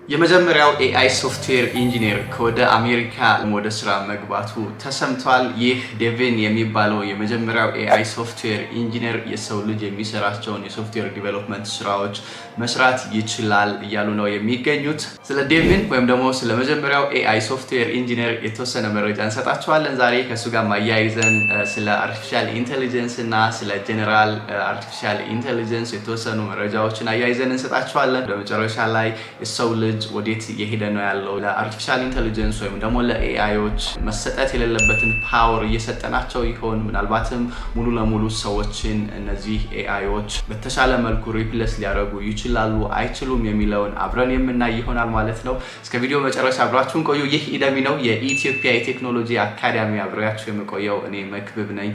የመጀመሪያው AI Software Engineer ከወደ አሜሪካ ወደ ስራ መግባቱ ተሰምቷል። ይህ ዴቪን የሚባለው የመጀመሪያው AI Software Engineer የሰው ልጅ የሚሰራቸውን የሶፍትዌር ዲቨሎፕመንት ስራዎች መስራት ይችላል እያሉ ነው የሚገኙት። ስለ ዴቪን ወይም ደግሞ ስለ መጀመሪያው AI Software Engineer የተወሰነ መረጃ እንሰጣችኋለን ዛሬ። ከሱ ጋር ማያይዘን ስለ Artificial Intelligence እና ስለ General Artificial Intelligence የተወሰኑ መረጃዎችን አያይዘን እንሰጣችኋለን። በመጨረሻ ላይ የሰው ልጅ ወዴት እየሄደ ነው ያለው ለአርቲፊሻል ኢንተለጀንስ ወይም ደግሞ ለኤአይዎች መሰጠት የሌለበትን ፓወር እየሰጠናቸው ይሆን? ምናልባትም ሙሉ ለሙሉ ሰዎችን እነዚህ ኤአይዎች በተሻለ መልኩ ሪፕሌስ ሊያደርጉ ይችላሉ አይችሉም የሚለውን አብረን የምናይ ይሆናል ማለት ነው። እስከ ቪዲዮ መጨረሻ አብራችሁን ቆዩ። ይህ ኢደሚ ነው፣ የኢትዮጵያ የቴክኖሎጂ አካዳሚ። አብሬያችሁ የምቆየው እኔ መክብብ ነኝ።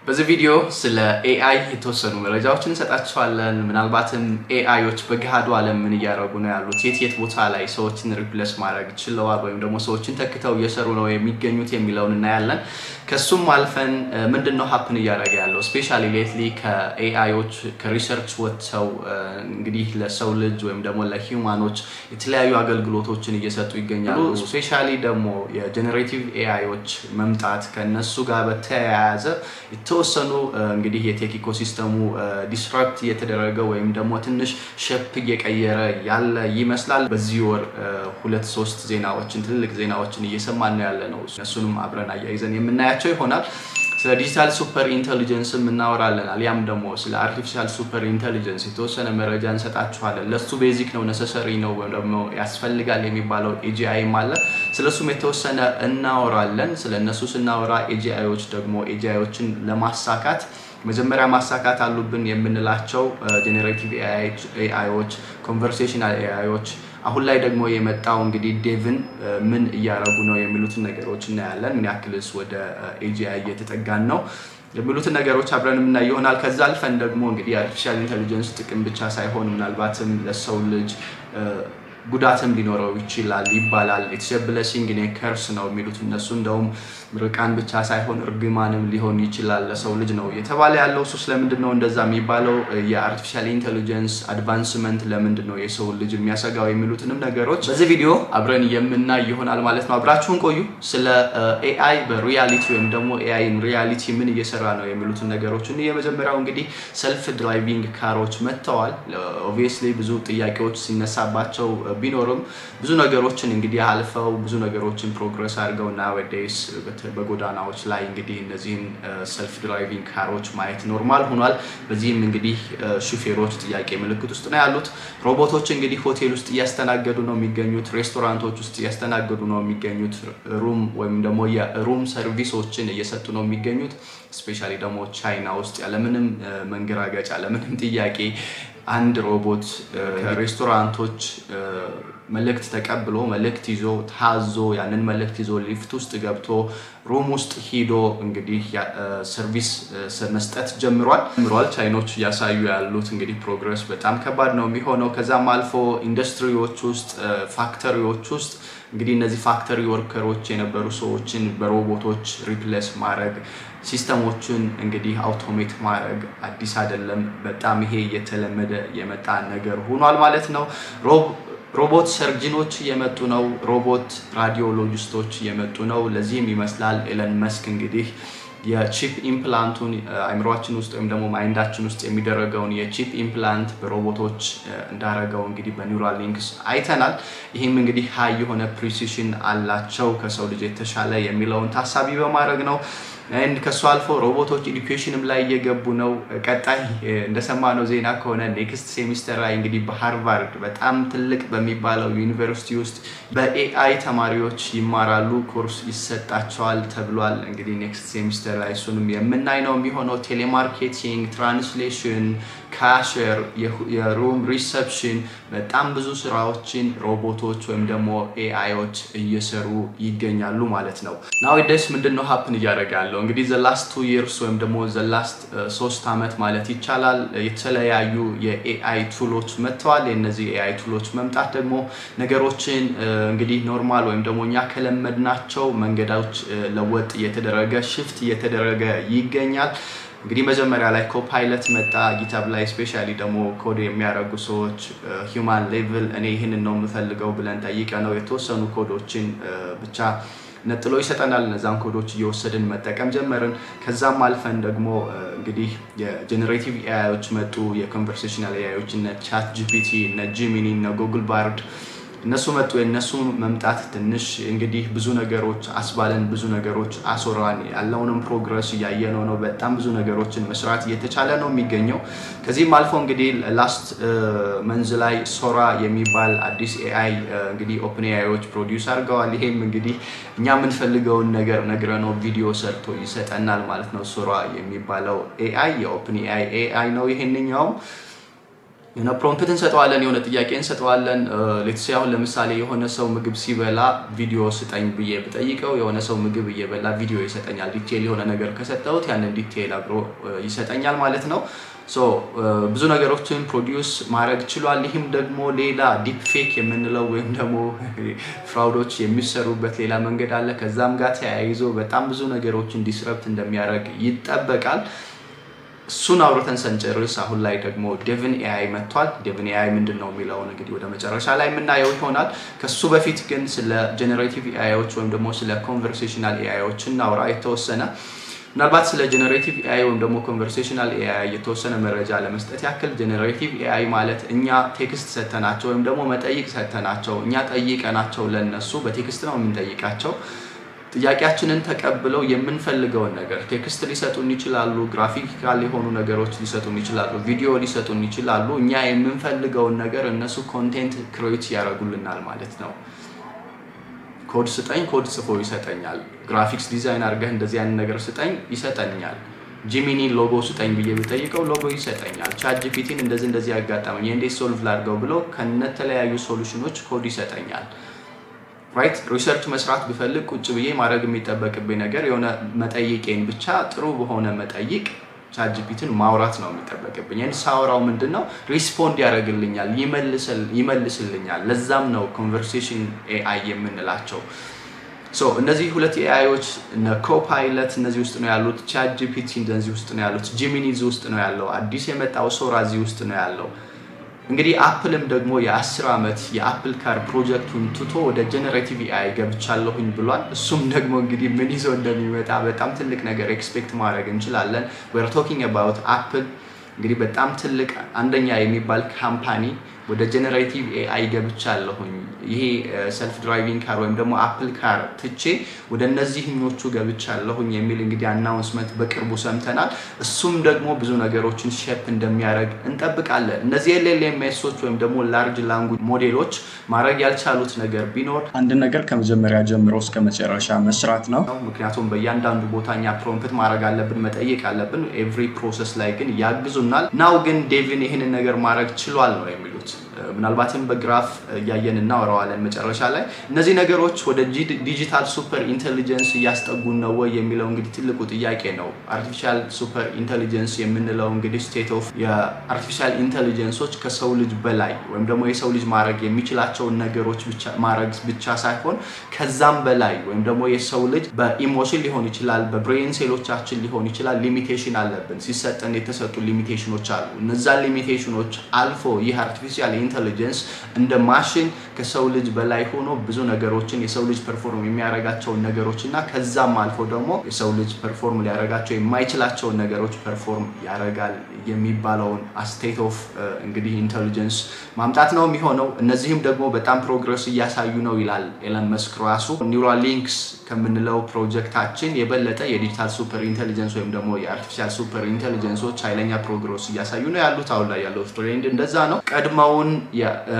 በዚህ ቪዲዮ ስለ AI የተወሰኑ መረጃዎችን እንሰጣችኋለን። ምናልባትም ኤአይዎች በገሃዱ ዓለም ምን እያደረጉ ነው ያሉት፣ የት ቦታ ላይ ሰዎችን ሪፕሌስ ማድረግ ችለዋል ወይም ደግሞ ሰዎችን ተክተው እየሰሩ ነው የሚገኙት የሚለውን እናያለን። ከሱም አልፈን ምንድነው ሀፕን እያደረገ ያለው ስፔሻሊ ሌትሊ ከኤአይዎች ከሪሰርች ወጥተው እንግዲህ ለሰው ልጅ ወይም ደግሞ ለሂውማኖች የተለያዩ አገልግሎቶችን እየሰጡ ይገኛሉ። ስፔሻሊ ደግሞ የጀነሬቲቭ ኤአይዎች መምጣት ከነሱ ጋር በተያያዘ የተወሰኑ እንግዲህ የቴክ ኢኮሲስተሙ ዲስራፕት እየተደረገ ወይም ደግሞ ትንሽ ሼፕ እየቀየረ ያለ ይመስላል። በዚህ ወር 2-3 ዜናዎችን ትልልቅ ዜናዎችን እየሰማን ነው ያለ ነው። እሱንም አብረን አያይዘን የምናያቸው ይሆናል። ስለ ዲጂታል ሱፐር ኢንተለጀንስ እናወራለን፣ አሊያም ደግሞ ስለ አርቲፊሻል ሱፐር ኢንተለጀንስ የተወሰነ መረጃ እንሰጣችኋለን። ለሱ ቤዚክ ነው ነሰሰሪ ነው ወይም ደግሞ ያስፈልጋል የሚባለው AGI አለ። ስለሱም የተወሰነ እናወራለን። ስለነሱ ስናወራ AGIዎች ደግሞ AGIዎችን ለማሳካት መጀመሪያ ማሳካት አሉብን የምንላቸው ጄነሬቲቭ ኤአይዎች፣ ኮንቨርሴሽናል ኤአይዎች፣ አሁን ላይ ደግሞ የመጣው እንግዲህ ዴቪን ምን እያደረጉ ነው የሚሉትን ነገሮች እናያለን። ምን ያክልስ ወደ AGI እየተጠጋን ነው የሚሉትን ነገሮች አብረን የምናይ ይሆናል። ከዛ አልፈን ደግሞ እንግዲህ አርቲፊሻል ኢንተለጀንስ ጥቅም ብቻ ሳይሆን ምናልባትም ለሰው ልጅ ጉዳትም ሊኖረው ይችላል ይባላል። ኢትስ ኤ ብሌሲንግ ኢን ኤ ከርስ ነው የሚሉት እነሱ። እንደውም ምርቃን ብቻ ሳይሆን እርግማንም ሊሆን ይችላል ለሰው ልጅ ነው የተባለ ያለው። እሱ ስለምንድን ነው እንደዛ የሚባለው? የአርቲፊሻል ኢንተለጀንስ አድቫንስመንት ለምንድን ነው የሰው ልጅ የሚያሰጋው የሚሉትንም ነገሮች በዚህ ቪዲዮ አብረን የምናይ ይሆናል ማለት ነው። አብራችሁን ቆዩ። ስለ AI በሪያሊቲ ወይም ደግሞ AI ኢን ሪያሊቲ ምን እየሰራ ነው የሚሉትን ነገሮች የመጀመሪያው እንግዲህ ሰልፍ ድራይቪንግ ካሮች መጥተዋል። ኦብቪየስሊ ብዙ ጥያቄዎች ሲነሳባቸው ቢኖርም ብዙ ነገሮችን እንግዲህ አልፈው ብዙ ነገሮችን ፕሮግረስ አድርገው ናውዴይስ በጎዳናዎች ላይ እንግዲህ እነዚህን ሰልፍ ድራይቪንግ ካሮች ማየት ኖርማል ሆኗል። በዚህም እንግዲህ ሹፌሮች ጥያቄ ምልክት ውስጥ ነው ያሉት። ሮቦቶች እንግዲህ ሆቴል ውስጥ እያስተናገዱ ነው የሚገኙት፣ ሬስቶራንቶች ውስጥ እያስተናገዱ ነው የሚገኙት፣ ሩም ወይም ደግሞ የሩም ሰርቪሶችን እየሰጡ ነው የሚገኙት። ስፔሻሊ ደግሞ ቻይና ውስጥ ያለምንም መንገራገጫ ያለምንም ጥያቄ አንድ ሮቦት ከሬስቶራንቶች መልእክት ተቀብሎ መልእክት ይዞ ታዞ ያንን መልእክት ይዞ ሊፍት ውስጥ ገብቶ ሩም ውስጥ ሄዶ እንግዲህ ሰርቪስ መስጠት ጀምሯል። ቻይኖች ያሳዩ ያሉት እንግዲህ ፕሮግረስ በጣም ከባድ ነው የሚሆነው። ከዛም አልፎ ኢንዱስትሪዎች ውስጥ ፋክተሪዎች ውስጥ እንግዲህ እነዚህ ፋክተሪ ወርከሮች የነበሩ ሰዎችን በሮቦቶች ሪፕሌስ ማድረግ፣ ሲስተሞችን እንግዲህ አውቶሜት ማድረግ አዲስ አይደለም። በጣም ይሄ የተለመደ የመጣ ነገር ሆኗል ማለት ነው። ሮቦት ሰርጅኖች እየመጡ ነው። ሮቦት ራዲዮሎጂስቶች እየመጡ ነው። ለዚህም ይመስላል ኤለን መስክ እንግዲህ የቺፕ ኢምፕላንቱን አእምሮአችን ውስጥ ወይም ደግሞ ማይንዳችን ውስጥ የሚደረገውን የቺፕ ኢምፕላንት በሮቦቶች እንዳረገው እንግዲህ በኒውራል ሊንክስ አይተናል። ይህም እንግዲህ ሃይ የሆነ ፕሪሲሽን አላቸው ከሰው ልጅ የተሻለ የሚለውን ታሳቢ በማድረግ ነው። ከሱ አልፎ ሮቦቶች ኤዱኬሽንም ላይ እየገቡ ነው። ቀጣይ እንደሰማነው ዜና ከሆነ ኔክስት ሴሚስተር ላይ እንግዲህ በሃርቫርድ በጣም ትልቅ በሚባለው ዩኒቨርሲቲ ውስጥ በኤአይ ተማሪዎች ይማራሉ፣ ኮርስ ይሰጣቸዋል ተብሏል። እንግዲህ ኔክስት ሴሚስተር ላይ እሱንም የምናይ ነው የሚሆነው። ቴሌማርኬቲንግ፣ ትራንስሌሽን ካሸር የሩም ሪሰፕሽን በጣም ብዙ ስራዎችን ሮቦቶች ወይም ደግሞ ኤአይዎች እየሰሩ ይገኛሉ ማለት ነው። ናውዴስ ምንድነው ሀፕን እያደረገ ያለው? እንግዲህ the last 2 years ወይም ደግሞ the last 3 አመት ማለት ይቻላል የተለያዩ የኤአይ ቱሎች መጥተዋል። የነዚህ ኤአይ ቱሎች መምጣት ደግሞ ነገሮችን እንግዲህ ኖርማል ወይም ደግሞ እኛ ከለመድናቸው መንገዶች ለወጥ እየተደረገ ሽፍት እየተደረገ ይገኛል። እንግዲህ መጀመሪያ ላይ ኮፓይለት መጣ ጊታብ ላይ ስፔሻሊ ደግሞ ኮድ የሚያደርጉ ሰዎች ሂውማን ሌቭል እኔ ይሄንን ነው የምፈልገው ብለን ጠይቀነው የተወሰኑ ኮዶችን ብቻ ነጥሎ ይሰጠናል። እነዛን ኮዶች እየወሰድን መጠቀም ጀመርን። ከዛም አልፈን ደግሞ እንግዲህ የጀነሬቲቭ ኤአይዎች መጡ። የኮንቨርሴሽናል ኤአይዎች እነ ቻት ጂፒቲ እነ ጂሚኒ እነ ጉግል ባርድ እነሱ መጡ። የነሱ መምጣት ትንሽ እንግዲህ ብዙ ነገሮች አስባለን፣ ብዙ ነገሮች አሶራን ያለውንም ፕሮግረስ ያየነው ነው። በጣም ብዙ ነገሮችን መስራት እየተቻለ ነው የሚገኘው። ከዚህም አልፎ እንግዲህ ላስት መንዝ ላይ ሶራ የሚባል አዲስ ኤአይ እንግዲህ ኦፕን ኤአይዎች ፕሮዲዩስ አድርገዋል። ይሄም እንግዲህ እኛ የምንፈልገውን ነገር ነግረነው ቪዲዮ ሰርቶ ይሰጠናል ማለት ነው። ሶራ የሚባለው ኤአይ የኦፕን ኤአይ ነው። ይሄንኛው የሆነ ፕሮምፕት እንሰጠዋለን፣ የሆነ ጥያቄ እንሰጠዋለን። ሌትስ ሴይ አሁን ለምሳሌ የሆነ ሰው ምግብ ሲበላ ቪዲዮ ስጠኝ ብዬ ብጠይቀው የሆነ ሰው ምግብ እየበላ ቪዲዮ ይሰጠኛል። ዲቴል የሆነ ነገር ከሰጠሁት ያንን ዲቴል አብሮ ይሰጠኛል ማለት ነው። ሶ ብዙ ነገሮችን ፕሮዲዩስ ማድረግ ችሏል። ይህም ደግሞ ሌላ ዲፕ ፌክ የምንለው ወይም ደግሞ ፍራውዶች የሚሰሩበት ሌላ መንገድ አለ። ከዛም ጋር ተያይዞ በጣም ብዙ ነገሮችን ዲስረፕት እንደሚያደርግ ይጠበቃል። እሱን አውርተን ስንጨርስ አሁን ላይ ደግሞ ዴቪን ኤአይ መጥቷል። ዴቪን ኤአይ ምንድነው የሚለውን እንግዲህ ወደ መጨረሻ ላይ የምናየው ይሆናል። ከሱ በፊት ግን ስለ ጀነሬቲቭ ኤአይዎች ወይም ደግሞ ስለ ኮንቨርሴሽናል ኤአይዎች እናውራ የተወሰነ። ምናልባት ስለ ጀነሬቲቭ ኤአይ ወይም ደግሞ ኮንቨርሴሽናል ኤአይ የተወሰነ መረጃ ለመስጠት ያክል ጀነሬቲቭ ኤአይ ማለት እኛ ቴክስት ሰተናቸው ወይም ደግሞ መጠይቅ ሰተናቸው እኛ ጠይቀናቸው ለነሱ በቴክስት ነው የምንጠይቃቸው ጥያቄያችንን ተቀብለው የምንፈልገውን ነገር ቴክስት ሊሰጡን ይችላሉ፣ ግራፊካል የሆኑ ነገሮች ሊሰጡን ይችላሉ፣ ቪዲዮ ሊሰጡን ይችላሉ። እኛ የምንፈልገውን ነገር እነሱ ኮንቴንት ክሬት ያደርጉልናል ማለት ነው። ኮድ ስጠኝ፣ ኮድ ጽፎ ይሰጠኛል። ግራፊክስ ዲዛይን አድርገህ እንደዚህ አይነት ነገር ስጠኝ ይሰጠኛል። ጂሚኒ ሎጎ ስጠኝ ብዬ ብጠይቀው ሎጎ ይሰጠኛል። ቻት ጂፒቲን እንደዚህ ያጋጠመኝ እንዴት ሶልቭ ላድርገው ብሎ ከነተለያዩ ሶሉሽኖች ኮድ ይሰጠኛል። ራይት ሪሰርች መስራት ብፈልግ ቁጭ ብዬ ማድረግ የሚጠበቅብኝ ነገር የሆነ መጠይቄን ብቻ ጥሩ በሆነ መጠይቅ ቻት ጂፒቲን ማውራት ነው የሚጠበቅብኝ። ሳወራው ምንድነው ሪስፖንድ ያደርግልኛል፣ ይመልስልኛል። ለዛም ነው ኮንቨርሴሽን ኤአይ የምንላቸው። ሶ እነዚህ ሁለት ኤአይዎች እነ ኮፓይለት እነዚህ ውስጥ ነው ያሉት፣ ቻት ጂፒቲ እነዚህ ውስጥ ነው ያሉት፣ ጂሚኒ እዚህ ውስጥ ነው ያለው፣ አዲስ የመጣው ሶራ እዚህ ውስጥ ነው ያለው። እንግዲህ አፕልም ደግሞ የ10 አመት የአፕል ካር ፕሮጀክቱን ትቶ ወደ ጀነሬቲቭ ኤአይ ገብቻለሁኝ ብሏል። እሱም ደግሞ እንግዲህ ምን ይዞ እንደሚመጣ በጣም ትልቅ ነገር ኤክስፔክት ማድረግ እንችላለን። we're talking about አፕል እንግዲህ በጣም ትልቅ አንደኛ የሚባል ካምፓኒ ወደ ጀነሬቲቭ ኤአይ ገብቻለሁኝ። ይሄ ሰልፍ ድራይቪንግ ካር ወይም ደግሞ አፕል ካር ትቼ ወደ እነዚህኞቹ ገብቻለሁኝ የሚል እንግዲህ አናውንስመንት በቅርቡ ሰምተናል። እሱም ደግሞ ብዙ ነገሮችን ሼፕ እንደሚያደርግ እንጠብቃለን። እነዚህ ኤልኤልኤምኤሶች ወይም ደግሞ ላርጅ ላንጉጅ ሞዴሎች ማድረግ ያልቻሉት ነገር ቢኖር አንድ ነገር ከመጀመሪያ ጀምሮ እስከ መጨረሻ መስራት ነው። ምክንያቱም በእያንዳንዱ ቦታኛ ፕሮምፕት ማድረግ አለብን፣ መጠየቅ አለብን። ኤቭሪ ፕሮሰስ ላይ ግን ያግዙናል። ናው ግን ዴቪን ይህንን ነገር ማድረግ ችሏል ነው የሚሉት። ምናልባትም በግራፍ እያየን እናወራዋለን መጨረሻ ላይ። እነዚህ ነገሮች ወደ ዲጂታል ሱፐር ኢንተለጀንስ እያስጠጉን ነው ወይ የሚለው እንግዲህ ትልቁ ጥያቄ ነው። አርቲፊሻል ሱፐር ኢንተለጀንስ የምንለው እንግዲህ ስቴት ኦፍ የአርቲፊሻል ኢንተለጀንሶች ከሰው ልጅ በላይ ወይም ደግሞ የሰው ልጅ ማድረግ የሚችላቸውን ነገሮች ማድረግ ብቻ ሳይሆን ከዛም በላይ ወይም ደግሞ የሰው ልጅ በኢሞሽን ሊሆን ይችላል፣ በብሬን ሴሎቻችን ሊሆን ይችላል። ሊሚቴሽን አለብን፣ ሲሰጠን የተሰጡ ሊሚቴሽኖች አሉ። እነዛን ሊሚቴሽኖች አልፎ ይህ አርቲፊሻል ኢንተለጀንስ እንደ ማሽን ከሰው ልጅ በላይ ሆኖ ብዙ ነገሮችን የሰው ልጅ ፐርፎርም የሚያደርጋቸውን ነገሮችና ከዛም አልፎ ደግሞ የሰው ልጅ ፐርፎርም ሊያደርጋቸው የማይችላቸውን ነገሮች ፐርፎርም ያደርጋል የሚባለውን ስቴት ኦፍ እንግዲህ ኢንተለጀንስ ማምጣት ነው የሚሆነው። እነዚህም ደግሞ በጣም ፕሮግረስ እያሳዩ ነው ይላል ኤለን መስክ ራሱ። ኒውራል ሊንክስ ከምንለው ፕሮጀክታችን የበለጠ የዲጂታል ሱፐር ኢንተለጀንስ ወይም ደግሞ የአርቲፊሻል ሱፐር ኢንተለጀንሶች ኃይለኛ ፕሮግረስ እያሳዩ ነው ያሉት። አሁን ላይ ያለው ትሬንድ እንደዛ ነው። ቀድመውን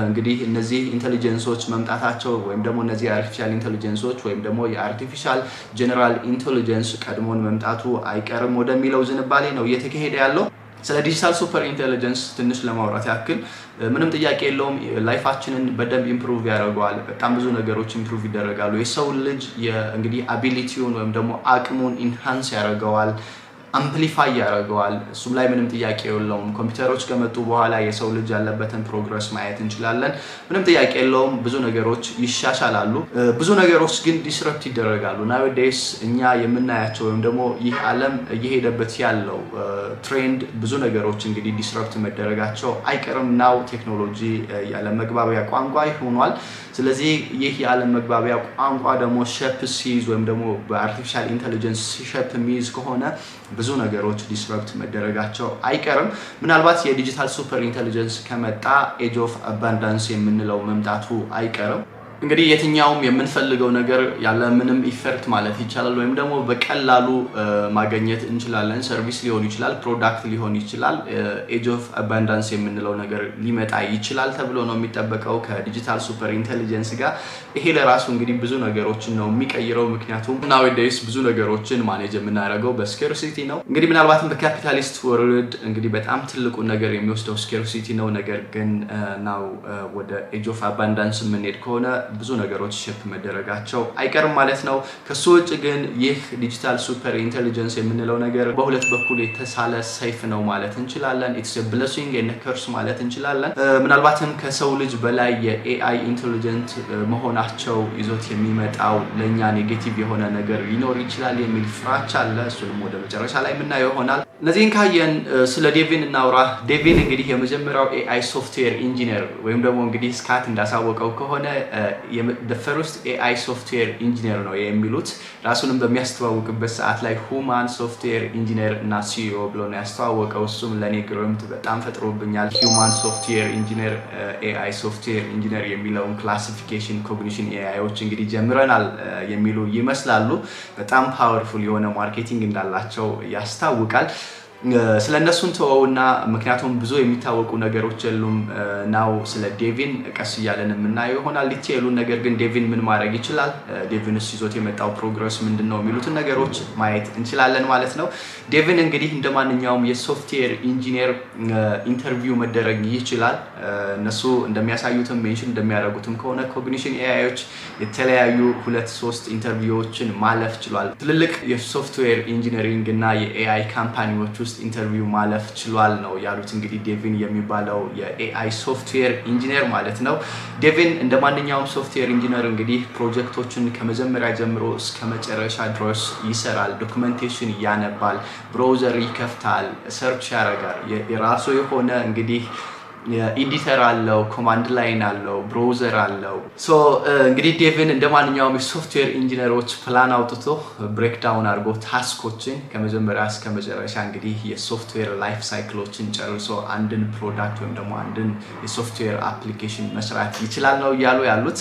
እንግዲህ እነዚህ ኢንተለጀንሶች መምጣታቸው ወይም ደግሞ እነዚህ አርቲፊሻል ኢንተለጀንሶች ወይም ደግሞ የአርቲፊሻል ጀነራል ኢንተለጀንስ ቀድሞን መምጣቱ አይቀርም ወደሚለው ዝንባሌ ነው እየተካሄደ ያለው። ስለ ዲጂታል ሱፐር ኢንተለጀንስ ትንሽ ለማውራት ያክል ምንም ጥያቄ የለውም ላይፋችንን በደንብ ኢምፕሩቭ ያደርጋል። በጣም ብዙ ነገሮች ኢምፕሩቭ ይደረጋሉ። የሰው ልጅ እንግዲህ አቢሊቲውን ወይም ደግሞ አቅሙን ኢንሃንስ ያደርጋል፣ አምፕሊፋይ ያደርጋል። እሱም ላይ ምንም ጥያቄ የለውም። ኮምፒውተሮች ከመጡ በኋላ የሰው ልጅ ያለበትን ፕሮግረስ ማየት እንችላለን። ምንም ጥያቄ የለውም። ብዙ ነገሮች ይሻሻላሉ፣ ብዙ ነገሮች ግን ዲስረፕት ይደረጋሉ። ናውዴይስ እኛ የምናያቸው ወይም ደግሞ ይህ ዓለም እየሄደበት ያለው ትሬንድ ብዙ ነገሮች እንግዲህ ዲስረፕት መደረጋቸው አይቀርም። ናው ቴክኖሎጂ የዓለም መግባቢያ ቋንቋ ሆኗል። ስለዚህ ይህ የዓለም መግባቢያ ቋንቋ ደግሞ ሼፕ ሲይዝ ወይም ደግሞ በአርቲፊሻል ኢንተለጀንስ ሼፕ የሚይዝ ከሆነ ብዙ ነገሮች ዲስረፕት መደረጋቸው አይቀርም። ምናልባት የዲጂታል ሱፐር ኢንተለጀንስ ከመጣ ኤጅ ኦፍ አባንዳንስ የምንለው መምጣቱ አይቀርም። እንግዲህ የትኛውም የምንፈልገው ነገር ያለ ምንም ኢፈርት ማለት ይቻላል ወይም ደግሞ በቀላሉ ማግኘት እንችላለን። ሰርቪስ ሊሆን ይችላል፣ ፕሮዳክት ሊሆን ይችላል። ኤጅ ኦፍ አባንዳንስ የምንለው ነገር ሊመጣ ይችላል ተብሎ ነው የሚጠበቀው ከዲጂታል ሱፐር ኢንተለጀንስ ጋር። ይሄ ለራሱ እንግዲህ ብዙ ነገሮችን ነው የሚቀይረው። ምክንያቱም ናውዴይስ ብዙ ነገሮችን ማኔጅ የምናደርገው በስኬርሲቲ ነው። እንግዲህ ምናልባትም በካፒታሊስት ወርልድ እንግዲህ በጣም ትልቁ ነገር የሚወስደው ስኬርሲቲ ነው። ነገር ግን ናው ወደ ኤጅ ኦፍ አባንዳንስ የምንሄድ ከሆነ ብዙ ነገሮች ሼፕ መደረጋቸው አይቀርም ማለት ነው። ከሱ ውጭ ግን ይህ ዲጂታል ሱፐር ኢንተለጀንስ የምንለው ነገር በሁለት በኩል የተሳለ ሰይፍ ነው ማለት እንችላለን። ኢትስ ኤ ብሌሲንግ ኤንድ ከርስ ማለት እንችላለን። ምናልባትም ከሰው ልጅ በላይ የኤአይ ኢንተለጀንት መሆናቸው ይዞት የሚመጣው ለኛ ኔጌቲቭ የሆነ ነገር ሊኖር ይችላል የሚል ፍራቻ አለ። እሱንም ወደ መጨረሻ ላይ የምናየው ይሆናል። እነዚህን ካየን ስለ ዴቪን እናውራ። ዴቪን እንግዲህ የመጀመሪያው ኤአይ ሶፍትዌር ኢንጂነር ወይም ደግሞ እንግዲህ ስካት እንዳሳወቀው ከሆነ the first AI software engineer ነው የሚሉት። ራሱንም በሚያስተዋውቅበት ሰዓት ላይ ሁማን ሶፍትዌር ኢንጂነር እና ሲኢኦ ብሎ ነው ያስተዋወቀው። እሱም ለኔ ግርምት በጣም ፈጥሮብኛል። ሁማን ሶፍትዌር ኢንጂነር፣ ኤአይ ሶፍትዌር ኢንጂነር የሚለውን ክላሲፊኬሽን ኮግኒሽን ኤአይዎች እንግዲህ ጀምረናል የሚሉ ይመስላሉ። በጣም ፓወርፉል የሆነ ማርኬቲንግ እንዳላቸው ያስታውቃል። ስለነሱን ተወውና ምክንያቱም ብዙ የሚታወቁ ነገሮች የሉም። ናው ስለ ዴቪን ቀስ እያለን የምናየው ይሆናል ዲቴይሉን። ነገር ግን ዴቪን ምን ማድረግ ይችላል፣ ዴቪንስ ይዞት የመጣው ፕሮግረስ ምንድነው የሚሉትን ነገሮች ማየት እንችላለን ማለት ነው። ዴቪን እንግዲህ እንደማንኛውም የሶፍትዌር ኢንጂነር ኢንተርቪው መደረግ ይችላል። እነሱ እንደሚያሳዩትም ሜንሽን እንደሚያደርጉትም ከሆነ ኮግኒሽን ኤአይዎች የተለያዩ 2-3 ኢንተርቪዎችን ማለፍ ችሏል። ትልልቅ የሶፍትዌር ኢንጂነሪንግ እና የኤአይ ካምፓኒዎች ውስጥ ኢንተርቪው ማለፍ ችሏል ነው ያሉት። እንግዲህ ዴቪን የሚባለው የኤአይ ሶፍትዌር ኢንጂነር ማለት ነው። ዴቪን እንደማንኛውም ሶፍትዌር ኢንጂነር እንግዲህ ፕሮጀክቶችን ከመጀመሪያ ጀምሮ እስከ መጨረሻ ድረስ ይሰራል። ዶክመንቴሽን ያነባል፣ ብራውዘር ይከፍታል፣ ሰርች ያደርጋል። የራሱ የሆነ እንግዲህ ኤዲተር አለው፣ ኮማንድ ላይን አለው፣ ብራውዘር አለው። እንግዲህ ዴቪን እንደማንኛውም የሶፍትዌር ኢንጂነሮች ፕላን አውጥቶ ብሬክዳውን አድርጎ ታስኮችን ከመጀመሪያ እስከ መጨረሻ እንግዲህ የሶፍትዌር ላይፍ ሳይክሎችን ጨርሶ አንድን ፕሮዳክት ወይም ደግሞ አንድን የሶፍትዌር አፕሊኬሽን መስራት ይችላል ነው እያሉ ያሉት።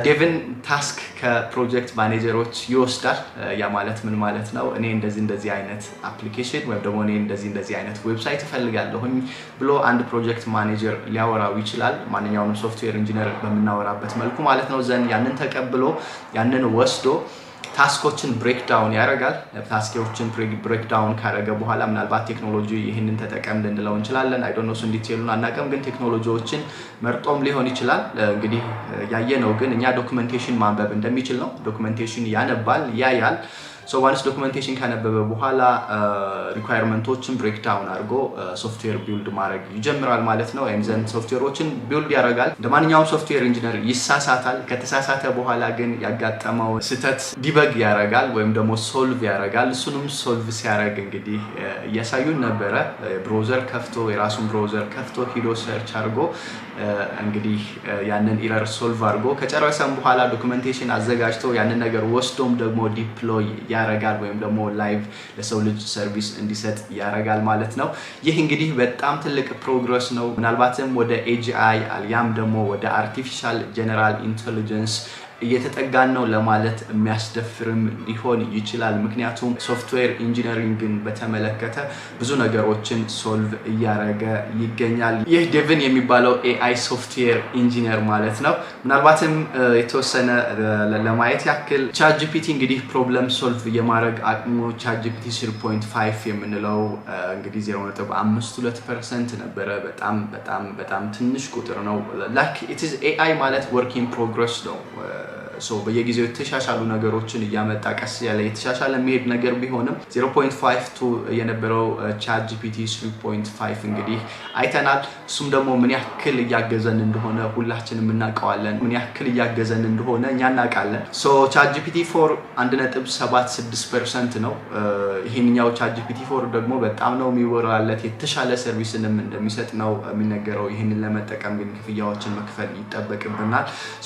ዴቪን ታስክ ከፕሮጀክት ማኔጀሮች ይወስዳል። ያ ማለት ምን ማለት ነው? እኔ እንደዚህ አይነት አፕሊኬሽን ወይም ደግሞ እኔ እንደዚህ አይነት ዌብሳይት እፈልጋለሁኝ ብሎ አንድ ፕሮጀክት ማኔጀር ሊያወራው ይችላል። ማንኛውንም ሶፍትዌር ኢንጂነር በምናወራበት መልኩ ማለት ነው። ዘን ያንን ተቀብሎ ያንን ወስዶ ታስኮችን ብሬክዳውን ያደርጋል። ታስኮችን ብሬክዳውን ካደረገ በኋላ ምናልባት ቴክኖሎጂ ይህንን ተጠቀም ልንለው እንችላለን። አይ ዶንት ኖ ዲቴይሉን አናውቅም፣ ግን ቴክኖሎጂዎችን መርጦም ሊሆን ይችላል። እንግዲህ ያየነው ግን እኛ ዶክመንቴሽን ማንበብ እንደሚችል ነው። ዶክመንቴሽን ያነባል፣ ያያል። ዋንስ ዶክመንቴሽን ካነበበ በኋላ ሪኳየርመንቶችን ብሬክዳውን አድርጎ ሶፍትዌር ቢልድ ማድረግ ይጀምራል ማለት ነው። ኤምዘን ሶፍትዌሮችን ቢልድ ያደርጋል። እንደማንኛውም ሶፍትዌር ኢንጂነር ይሳሳታል። ከተሳሳተ በኋላ ግን ያጋጠመው ስህተት ዲበግ ያደርጋል ወይም ደግሞ ሶልቭ ያደርጋል። እሱንም ሶልቭ ሲያደርግ እንግዲህ እያሳዩን ነበረ። ብራውዘር ከፍቶ የራሱን ብራውዘር ከፍቶ ሂዶ ሰርች አድርጎ እንግዲህ ያንን ኢረር ሶልቭ አድርጎ ከጨረሰም በኋላ ዶክመንቴሽን አዘጋጅቶ ያንን ነገር ወስዶም ደግሞ ዲፕሎይ ያረጋል ወይም ደግሞ ላይቭ ለሰው ልጅ ሰርቪስ እንዲሰጥ ያረጋል ማለት ነው። ይህ እንግዲህ በጣም ትልቅ ፕሮግረስ ነው። ምናልባትም ወደ ኤጂአይ አልያም ደግሞ ወደ አርቲፊሻል ጀነራል ኢንተለጀንስ እየተጠጋን ነው ለማለት የሚያስደፍርም ሊሆን ይችላል። ምክንያቱም ሶፍትዌር ኢንጂነሪንግን በተመለከተ ብዙ ነገሮችን ሶልቭ እያደረገ ይገኛል። ይህ ዴቪን የሚባለው AI ሶፍትዌር ኢንጂነር ማለት ነው። ምናልባትም የተወሰነ ለማየት ያክል ChatGPT እንግዲህ ፕሮብለም ሶልቭ የማድረግ አቅሙ ChatGPT 3.5 የምንለው እንግዲህ 0.52% ነበረ። በጣም ትንሽ ቁጥር ነው። like it is AI ማለት work in progress ነው። በየጊዜው የተሻሻሉ ነገሮችን እያመጣ ቀስ ያለ የተሻሻለ የሚሄድ ነገር ቢሆንም 0.52 የነበረው ChatGPT 3.5 እንግዲህ አይተናል። እሱም ደግሞ ምን ያክል እያገዘን እንደሆነ ሁላችንም እናውቀዋለን። ምን ያክል እያገዘን እንደሆነ እኛ እናውቃለን። ChatGPT 4 1.76% ነው። ይሄንኛው ChatGPT 4 ደግሞ በጣም ነው የሚወራለት የተሻለ ሰርቪስንም እንደሚሰጥ ነው የሚነገረው። ይሄንን ለመጠቀም ግን ክፍያዎችን መክፈል ይጠበቅብናል።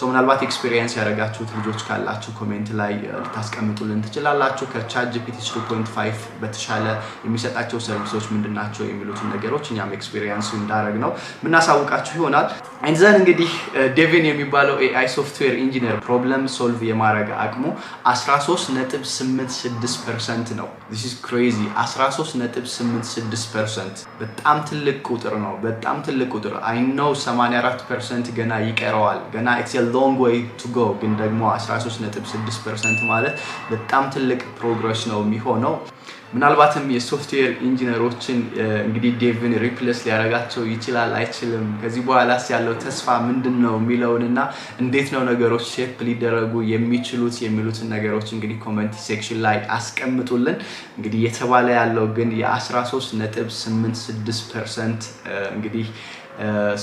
ምናልባት ኤክስፒሪየንስ ያደረጋችሁ ልጆች ካላችሁ ኮሜንት ላይ ልታስቀምጡልን ትችላላችሁ። ከChatGPT 3.5 በተሻለ የሚሰጣቸው ሰርቪሶች ምንድናቸው የሚሉትን ነገሮች እኛም ኤክስፒሪየንስ እንዳደረግ ነው ምናሳውቃችሁ ይሆናል። እንዘን እንግዲህ ዴቪን የሚባለው AI ሶፍትዌር ኢንጂነር ፕሮብለም ሶልቭ የማድረግ አቅሙ 13.86% ነው። this is crazy 13.86% በጣም ትልቅ ቁጥር ነው። በጣም ትልቅ ቁጥር I know 84% ገና ይቀረዋል። ገና it's a long way to go ግን ደግሞ 13.6% ማለት በጣም ትልቅ ፕሮግረስ ነው የሚሆነው። ምናልባትም የሶፍትዌር ኢንጂነሮችን እንግዲህ ዴቪን ሪፕሌስ ሊያደርጋቸው ይችላል አይችልም፣ ከዚህ በኋላስ ያለው ተስፋ ምንድነው የሚለውንና እንዴት ነው ነገሮች ሼፕ ሊደረጉ የሚችሉት የሚሉትን ነገሮች እንግዲህ ኮሜንት ሴክሽን ላይ አስቀምጡልን። እንግዲህ የተባለ ያለው ግን የ13.86% እንግዲህ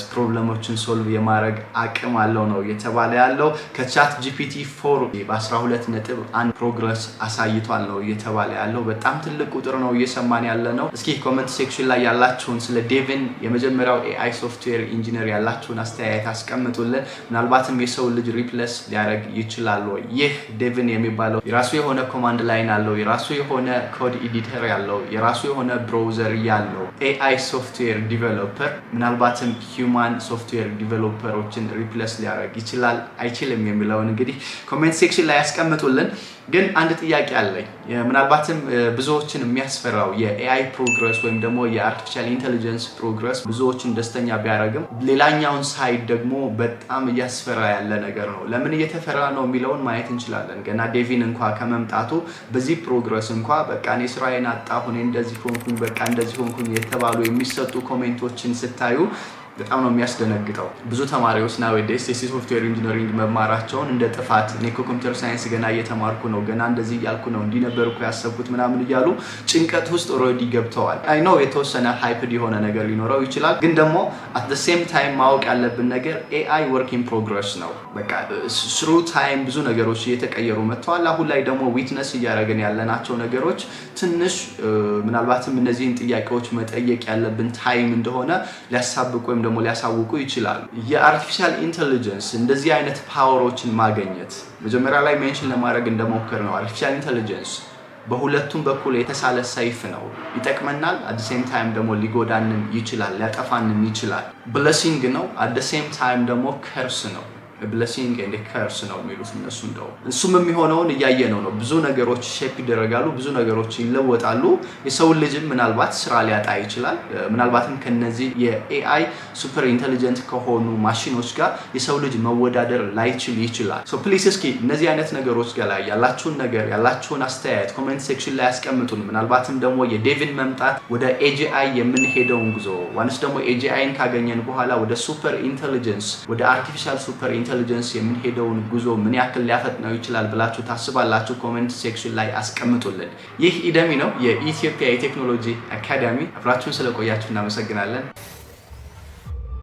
ፕሮብለሞችን ሶልቭ የማድረግ አቅም አለው ነው የተባለ ያለው። ከChatGPT 4 በ12.1 ፕሮግረስ አሳይቷል ነው የተባለ ያለው። በጣም ትልቅ ቁጥር ነው እየሰማን ያለ ነው። እስኪ ኮሜንት ሴክሽን ላይ ያላችሁን ስለ ዴቪን የመጀመሪያው AI ሶፍትዌር ኢንጂነር ያላችሁን አስተያየት አስቀምጡልን። ምናልባትም የሰው ልጅ ሪፕሌስ ሊያደርግ ይችላል ወይ? ይህ ዴቪን የሚባለው የራሱ የሆነ ኮማንድ ላይን አለው፣ የራሱ የሆነ ኮድ ኤዲተር ያለው፣ የራሱ የሆነ ብራውዘር ያለው AI ሶፍትዌር ዲቨሎፐር ምናልባት ሂውማን ሶፍትዌር ዲቨሎፐሮችን ሪፕሌስ ሊያደርግ ይችላል አይችልም የሚለውን እንግዲህ ኮሜንት ሴክሽን ላይ ያስቀምጡልን። ግን አንድ ጥያቄ አለኝ። ምናልባትም ብዙዎችን የሚያስፈራው የAI ፕሮግረስ ወይም ደግሞ የአርቲፊሻል ኢንተለጀንስ ፕሮግረስ ብዙዎችን ደስተኛ ቢያደርግም ሌላኛውን ሳይድ ደግሞ በጣም እያስፈራ ያለ ነገር ነው። ለምን እየተፈራ ነው የሚለውን ማየት እንችላለን። ገና ዴቪን እንኳን ከመምጣቱ በዚህ ፕሮግረስ እንኳን በቃ እኔ ስራዬን አጣሁ፣ እኔ እንደዚህ ሆንኩኝ፣ በቃ እንደዚህ ሆንኩኝ የተባሉ የሚሰጡ ኮሜንቶችን ስታዩ በጣም ነው የሚያስደነግጠው። ብዙ ተማሪዎች nowadays ሶፍትዌር ኢንጂነሪንግ መማራቸውን እንደ ጥፋት እኔ ኮምፒውተር ሳይንስ ገና እየተማርኩ ነው፣ ገና እንደዚህ ያልኩ ነው፣ እንዲነበርኩ ያሰብኩት ምናምን እያሉ ጭንቀት ውስጥ ኦሬዲ ገብተዋል። አይ ኖ የተወሰነ ሃይፕድ የሆነ ነገር ሊኖረው ይችላል፣ ግን ደግሞ at the same time ማወቅ ያለብን ነገር AI work in progress ነው። በቃ through time ብዙ ነገሮች እየተቀየሩ መጥተዋል። አሁን ላይ ደግሞ ዊትነስ እያደረግን ያለናቸው ነገሮች ትንሽ ምናልባትም እነዚህን ጥያቄዎች መጠየቅ ያለብን ታይም እንደሆነ ሊያሳብቁ ወይም ደግሞ ሊያሳውቁ ይችላል። የአርቲፊሻል ኢንተለጀንስ እንደዚህ አይነት ፓወሮችን ማግኘት መጀመሪያ ላይ ሜንሽን ለማድረግ እንደሞከር ነው። አርቲፊሻል ኢንተለጀንስ በሁለቱም በኩል የተሳለ ሰይፍ ነው። ይጠቅመናል፣ at the same time ደግሞ ሊጎዳንም ይችላል፣ ሊያጠፋንም ይችላል። ብሌሲንግ ነው፣ at the same time ደግሞ ከርስ ነው። ብሌሲንግ and curse ነው የሚሉት እነሱ። እንደው እሱም የሚሆነውን እያየነው ነው። ብዙ ነገሮች ሼፕ ይደረጋሉ፣ ብዙ ነገሮች ይለወጣሉ። የሰው ልጅም ምናልባት ስራ ሊያጣ ይችላል። ምናልባትም ከነዚህ የAI ሱፐር ኢንተለጀንት ከሆኑ ማሽኖች ጋር የሰው ልጅ መወዳደር ላይችል ይችላል። ፕሊዝ እስኪ እነዚህ አይነት ነገሮች ጋር ላይ ያላችሁን ነገር ያላችሁን አስተያየት ኮሜንት ሴክሽን ላይ ያስቀምጡን። ምናልባትም ደግሞ የዴቪን መምጣት ወደ AGI የምንሄደውን ጉዞ ዋንስ ደግሞ AGIን ካገኘን በኋላ ወደ ሱፐር ኢንተለጀንስ ወደ አርቲፊሻል ሱፐር ኢንተለጀንስ የምንሄደውን ጉዞ ምን ያክል ሊያፈጥነው ይችላል ብላችሁ ታስባላችሁ? ኮሜንት ሴክሽን ላይ አስቀምጡልን። ይህ ኢደሚ ነው፣ የኢትዮጵያ የቴክኖሎጂ አካዳሚ። አብራችሁን ስለቆያችሁ እናመሰግናለን።